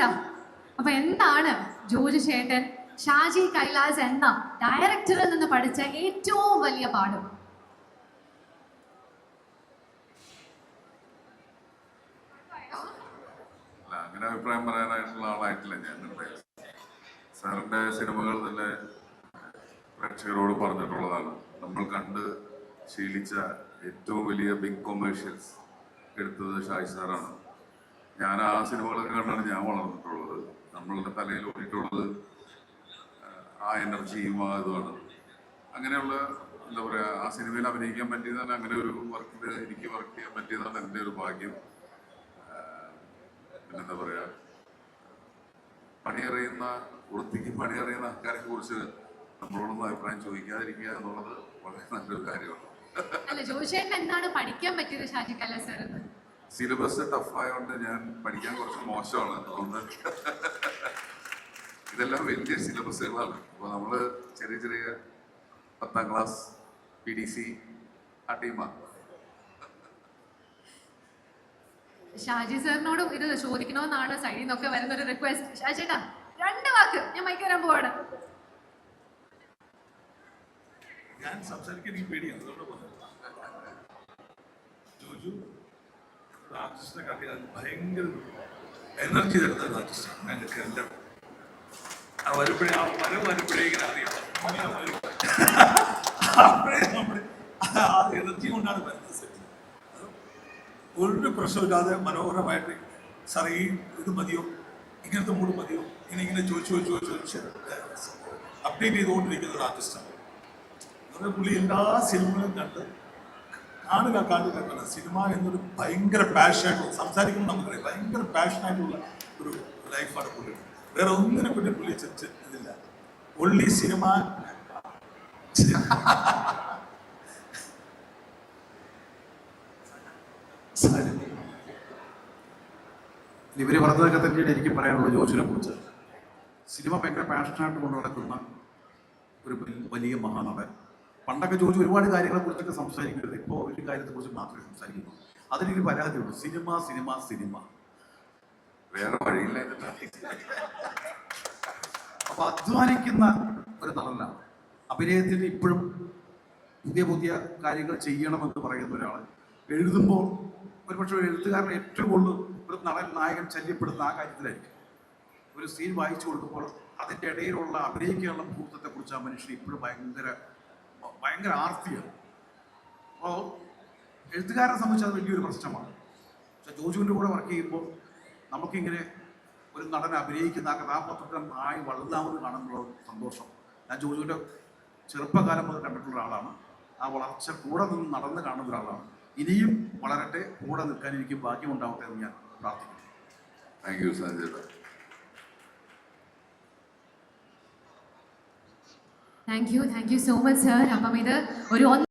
ചേട്ടാ, അപ്പൊ എന്താണ് ജോജു ചേട്ടൻ ഷാജി കൈലാസ് എന്ന ഡയറക്ടറിൽ നിന്ന് പഠിച്ച ഏറ്റവും വലിയ പാഠം? അങ്ങനെ അഭിപ്രായം പറയാനായിട്ടുള്ള ആളായിട്ടില്ല ഞാൻ. സാറിന്റെ സിനിമകൾ തന്നെ പ്രേക്ഷകരോട് പറഞ്ഞിട്ടുള്ളതാണ്. നമ്മൾ കണ്ട് ശീലിച്ച ഏറ്റവും വലിയ ബിഗ് കൊമേഴ്ഷ്യൽസ് എടുത്തത് ഷാജി സാറാണ്. ഞാൻ ആ സിനിമകളൊക്കെ കണ്ടാണ് ഞാൻ വളർന്നിട്ടുള്ളത്. നമ്മളുടെ തലയിൽ ഓടിയിട്ടുള്ളത് ആ എനർജിയും ആ ഇതുമാണ്. അങ്ങനെയുള്ള എന്താ പറയുക, ആ സിനിമയിൽ അഭിനയിക്കാൻ പറ്റിയതാണ്. അങ്ങനെ ഒരു വർക്കിൽ എനിക്ക് വർക്ക് ചെയ്യാൻ പറ്റിയതാണ് എൻ്റെ ഒരു ഭാഗ്യം. പിന്നെന്താ പറയുക, പണിയറിയുന്ന വൃത്തിക്ക് പണിയറിയുന്ന ആൾക്കാരെ കുറിച്ച് നമ്മളോടൊന്നും അഭിപ്രായം ചോദിക്കാതിരിക്കുക എന്നുള്ളത് വളരെ നല്ലൊരു കാര്യമാണ്. എന്താണ് പഠിക്കാൻ പറ്റിയത് Shaji Kailas sir? Syllabus tough ആയതുകൊണ്ട് ഞാൻ പഠിക്കാൻ കുറച്ച് മോശമാണ്. അതുകൊണ്ട് ഇതെല്ലാം വലിയ സിലബസുകളാണ്. അപ്പോൾ നമ്മൾ ചെറിയ ചെറിയ 10ാം ക്ലാസ് PDC ആ ടീമാണ്. ഷാജി സാറിനോടും ഇത് ചോദിക്കണമെന്നാണ് സൈഡിൽ നിന്നൊക്കെ വരുന്നൊരു റിക്വസ്റ്റ്. ഷാജി ചേട്ടാ, 2 വാക്ക് ഞാൻ മൈക്ക് വരാൻ പോവാണ്. ഞാൻ സംസാരിക്കാൻ എനിക്ക് പേടിയാണ്. ജോജു ആർട്ടിസ്റ്റിനെ കാട്ടിയാൽ ഭയങ്കര എനർജി തരുന്ന ആർട്ടിസ്റ്റാണ്. ഞങ്ങൾക്ക് എല്ലാം ആ വരുമ്പോഴേ ആ മരം വരുമ്പോഴേ ഇങ്ങനെ അറിയാം. അപ്പോഴേ നമ്മൾ ആ എനർജി കൊണ്ടാണ് വരുന്നത്. ഒരു പ്രശ്നമില്ലാതെ മനോഹരമായിട്ട് സാർ ഈ ഇത് മതിയോ, ഇങ്ങനത്തെ മൂഡ് മതിയോ, ഇങ്ങനെ ചോദിച്ച് അപ്ഡേറ്റ് ചെയ്തുകൊണ്ടിരിക്കുന്ന ഒരു ആർട്ടിസ്റ്റാണ്. അതുപോലെ പുള്ളി എല്ലാ സിനിമകളും കണ്ട് കാണുക. സിനിമ എന്നൊരു ഭയങ്കര പാഷനായിട്ടുള്ള, സംസാരിക്കുമ്പോൾ നമുക്കറിയാം ഭയങ്കര പാഷനായിട്ടുള്ള ഒരു ലൈഫാണ് പുള്ളി. വേറെ ഒന്നിനെ പറ്റി പുള്ളി ഇതില്ല. Only cinema. ഇവര് പറഞ്ഞതൊക്കെ തന്നെയാണ് എനിക്ക് പറയാനുള്ള ജോജിനെ കുറിച്ച്. സിനിമ ഭയങ്കര പാഷനായിട്ട് കൊണ്ടു നടക്കുന്ന ഒരു വലിയ മഹാനടൻ. പണ്ടൊക്കെ ജോജി ഒരുപാട് കാര്യങ്ങളെ കുറിച്ചൊക്കെ സംസാരിക്കരുത്, ഇപ്പോൾ ഒരു കാര്യത്തെക്കുറിച്ച് മാത്രമേ സംസാരിക്കുന്നു. അതിനൊരു പരാതിയുള്ളൂ, സിനിമ സിനിമ സിനിമ, വേറെ വഴിയില്ല. അപ്പൊ അധ്വാനിക്കുന്ന ഒരു നടനാണ്. അഭിനയത്തിന് ഇപ്പോഴും പുതിയ പുതിയ കാര്യങ്ങൾ ചെയ്യണമെന്ന് പറയുന്ന ഒരാൾ എഴുതുമ്പോൾ ഒരുപക്ഷെ ഒരു എഴുത്തുകാരനെ ഏറ്റവും കൂടുതൽ ഒരു നടൻ നായകൻ ശല്യപ്പെടുന്ന ആ കാര്യത്തിലായിരിക്കും. ഒരു സീൻ വായിച്ചു കൊടുക്കുമ്പോൾ അതിൻ്റെ ഇടയിലുള്ള അഭിനയിക്കാനുള്ള മുഹൂർത്തത്തെക്കുറിച്ച് ആ മനുഷ്യൻ ഇപ്പോഴും ഭയങ്കര ആർത്തിയാണ്. അപ്പോൾ എഴുത്തുകാരനെ സംബന്ധിച്ച് അത് വലിയൊരു പ്രശ്നമാണ്. പക്ഷെ ജോജുവിൻ്റെ കൂടെ വർക്ക് ചെയ്യുമ്പോൾ നമുക്കിങ്ങനെ ഒരു നടൻ അഭിനയിക്കുന്ന ആ കഥാപാത്രം ആയി വളർന്നാമെന്ന് കാണുന്നുള്ള സന്തോഷം. ഞാൻ ജോജുവിൻ്റെ ചെറുപ്പകാലം മുതൽ കണ്ടിട്ടുള്ള ഒരാളാണ്. ആ വളർച്ച കൂടെ നിന്ന് നടന്ന് കാണുന്ന ഒരാളാണ്. ഇനിയും വളരട്ടെ, കൂടെ നിൽക്കാൻ എനിക്ക് ഭാഗ്യമുണ്ടാവട്ടെ എന്ന് ഞാൻ പ്രാർത്ഥിക്കുന്നു. Thank you Sanjay. Thank you so much sir. അപ്പം ഇത് ഒരു